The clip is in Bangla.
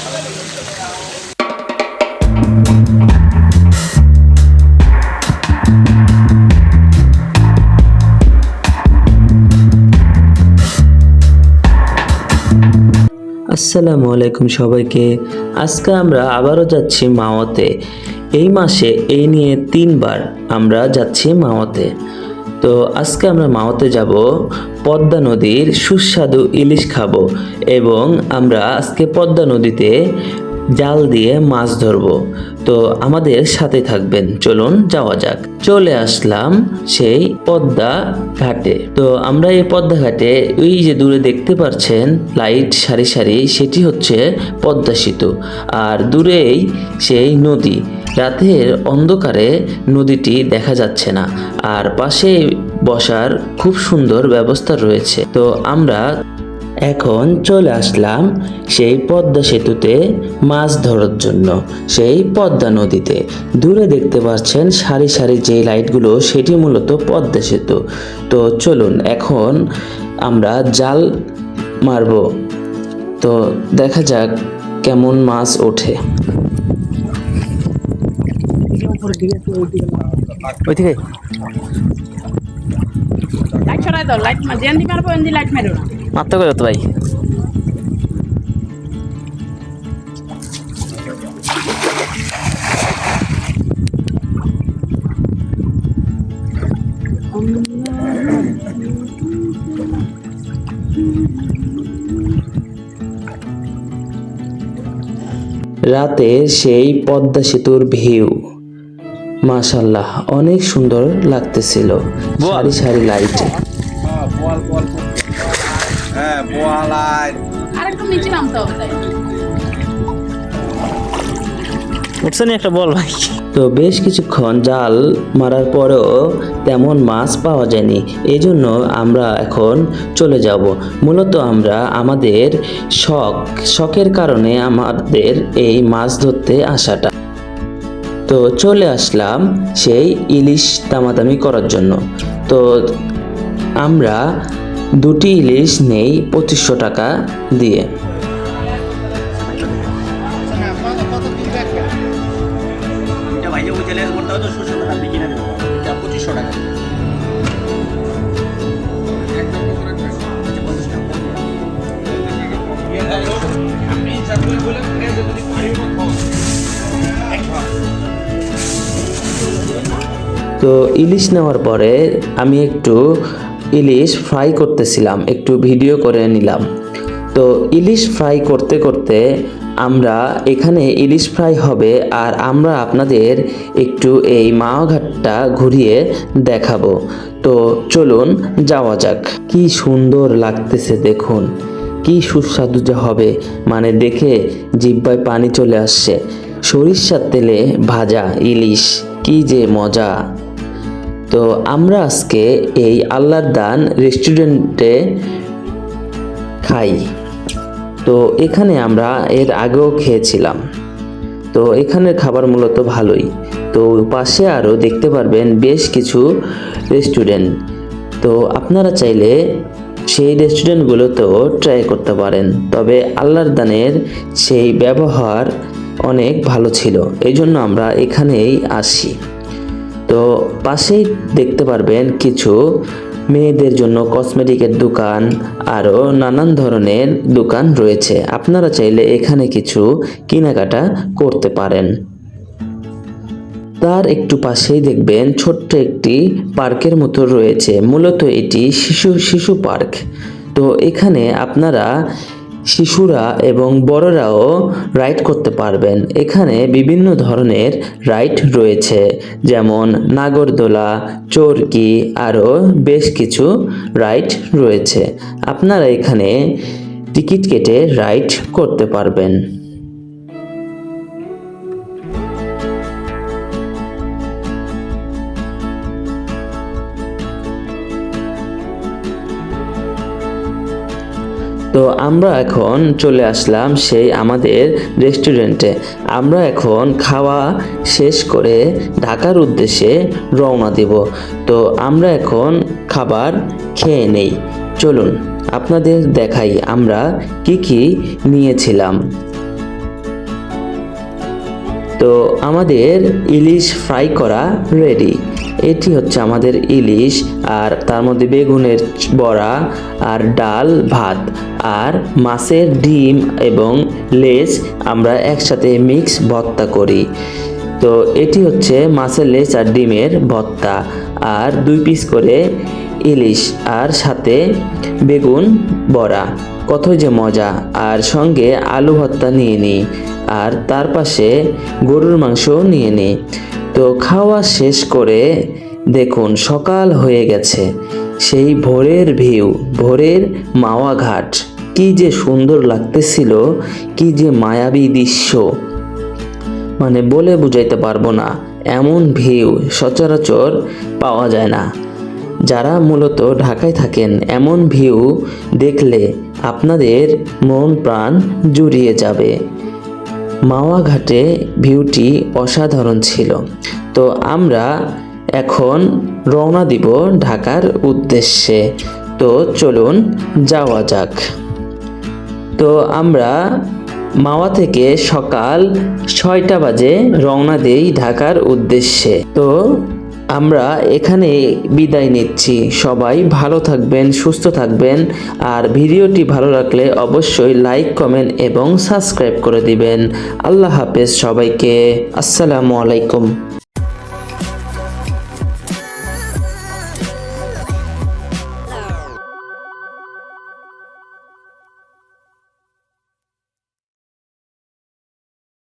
আসসালামু আলাইকুম সবাইকে। আজকে আমরা আবারও যাচ্ছি মাওয়াতে। এই মাসে এই নিয়ে 3 বার আমরা যাচ্ছি মাওয়াতে। তো আজকে আমরা মাওয়াতে যাব, পদ্মা নদীর সুস্বাদু ইলিশ খাবো এবং আমরা আজকে পদ্মা নদীতে জাল দিয়ে মাছ ধরবো। তো আমাদের সাথে থাকবেন, চলুন যাওয়া যাক। চলে আসলাম সেই পদ্মা ঘাটে। তো আমরা এই পদ্মা ঘাটে ওই যে দূরে দেখতে পাচ্ছেন লাইট সারি সারি, সেটি হচ্ছে পদ্মা সেতু। আর দূরেই সেই নদী, রাতের অন্ধকারে নদীটি দেখা যাচ্ছে না। আর পাশে বসার খুব সুন্দর ব্যবস্থা রয়েছে। তো আমরা এখন চলে আসলাম সেই পদ্মা সেতুতে মাছ ধরার জন্য, সেই পদ্মা নদীতে। দূরে দেখতে পাচ্ছেন সারি সারি যে লাইটগুলো, সেটি মূলত পদ্মা সেতু। তো চলুন এখন আমরা জাল মারব। তো দেখা যাক কেমন মাছ ওঠে। ওই থেকে লাইট ছড়াই দাও, লাইট যেন দি পারবো এন্দি লাইট মেরো না। মারতে করে তো ভাই। রাতে সেই পদ্মা সেতুর ভিউ মাশাআল্লাহ অনেক সুন্দর লাগতেছিল, সারি সারি লাইটে। আরেকটু নিচে নামতে হবে তাই। উঠছে না একটা বল ভাই। তো বেশ কিছুক্ষণ জাল মারার পরেও তেমন মাছ পাওয়া যায়নি। এই জন্য আমরা এখন চলে যাব। মূলত আমরা আমাদের শখের কারণে আমাদের এই মাছ ধরতে আসাটা। তো চলে আসলাম সেই ইলিশ দামাদামি করার জন্য। তো আমরা 2টি ইলিশ নেই 2500 টাকা দিয়ে। তো ইলিশ নেওয়ার পরে আমি একটু ইলিশ ফ্রাই করতেছিলাম, একটু ভিডিও করে নিলাম। তো ইলিশ ফ্রাই করতে করতে আমরা এখানে ইলিশ ফ্রাই হবে, আর আমরা আপনাদের একটু এই মাওয়াঘাটটা ঘুরিয়ে দেখাবো। তো চলুন যাওয়া যাক। কি সুন্দর লাগতেছে দেখুন, কি সুস্বাদু যে হবে, মানে দেখে জিহ্বায় পানি চলে আসছে। সরিষার তেলে ভাজা ইলিশ, কি যে মজা। তো আমরা আজকে এই আল্লাহর দান রেস্টুরেন্টে খাই। তো এখানে আমরা এর আগেও খেয়েছিলাম। তো এখানের খাবার মূলত ভালোই। তো পাশে আরও দেখতে পারবেন বেশ কিছু রেস্টুরেন্ট। তো আপনারা চাইলে সেই রেস্টুরেন্টগুলোতেও ট্রাই করতে পারেন। তবে আল্লাহর দানের সেই ব্যবহার অনেক ভালো ছিল, এই জন্য আমরা এখানেই আসি। তো পাশেই দেখতে পারবেন কিছু মেয়েদের জন্য কসমেটিকের দোকান, আরও নানান ধরনের দোকান রয়েছে। আপনারা চাইলে এখানে কিছু কেনাকাটা করতে পারেন। তার একটু পাশেই দেখবেন ছোট্ট একটি পার্কের মতো রয়েছে। মূলত এটি শিশু পার্ক। তো এখানে আপনারা শিশুরা এবং বড়রাও রাইড করতে পারবেন। এখানে বিভিন্ন ধরনের রাইড রয়েছে, যেমন নাগরদোলা, চরকি, আরও বেশ কিছু রাইড রয়েছে। আপনারা এখানে টিকিট কেটে রাইড করতে পারবেন। তো আমরা এখন চলে আসলাম সেই আমাদের রেস্টুরেন্টে। আমরা এখন খাওয়া শেষ করে ঢাকার উদ্দেশ্যে রওনা দেব। তো আমরা এখন খাবার খেয়ে নেই। চলুন আপনাদের দেখাই আমরা কি কি নিয়েছিলাম। তো আমাদের ইলিশ ফ্রাই করা রেডি। এটি হচ্ছে আমাদের ইলিশ, আর তার মধ্যে বেগুনের বড়া আর ডাল ভাত আর মাছের ডিম এবং লেজ আমরা একসাথে মিক্স ভর্তা করি। তো এটি হচ্ছে মাছের লেজ আর ডিমের ভর্তা, আর 2 পিস করে ইলিশ আর সাথে বেগুন বড়া, কতই যে মজা। আর সঙ্গে আলু ভর্তা নিয়ে নিই, আর তার পাশে গরুর মাংস নিয়ে নিই। তো খাওয়া শেষ করে দেখুন সকাল হয়ে গেছে। সেই ভোরের ভিউ, ভোরের মাওয়া ঘাট, কি যে সুন্দর লাগতেছিল, কি যে মায়াবী দৃশ্য, মানে বলে বুঝাইতে পারবো না। এমন ভিউ সচরাচর পাওয়া যায় না। যারা মূলত ঢাকায় থাকেন, এমন ভিউ দেখলে আপনাদের মন প্রাণ জুড়িয়ে যাবে। মাওয়া ঘাটে ভিউটি অসাধারণ ছিল। তো আমরা এখন রওনা দিব ঢাকার উদ্দেশ্যে। তো চলুন যাওয়া যাক। তো আমরা মাওয়া থেকে সকাল 6টা বাজে রওনা দেই ঢাকার উদ্দেশ্যে। তো আমরা এখানে বিদায় নিচ্ছি। সবাই ভালো থাকবেন, সুস্থ থাকবেন, আর ভিডিওটি ভালো লাগলে অবশ্যই লাইক, কমেন্ট এবং সাবস্ক্রাইব করে দিবেন। আল্লাহ হাফেজ সবাইকে। আসসালামু আলাইকুম।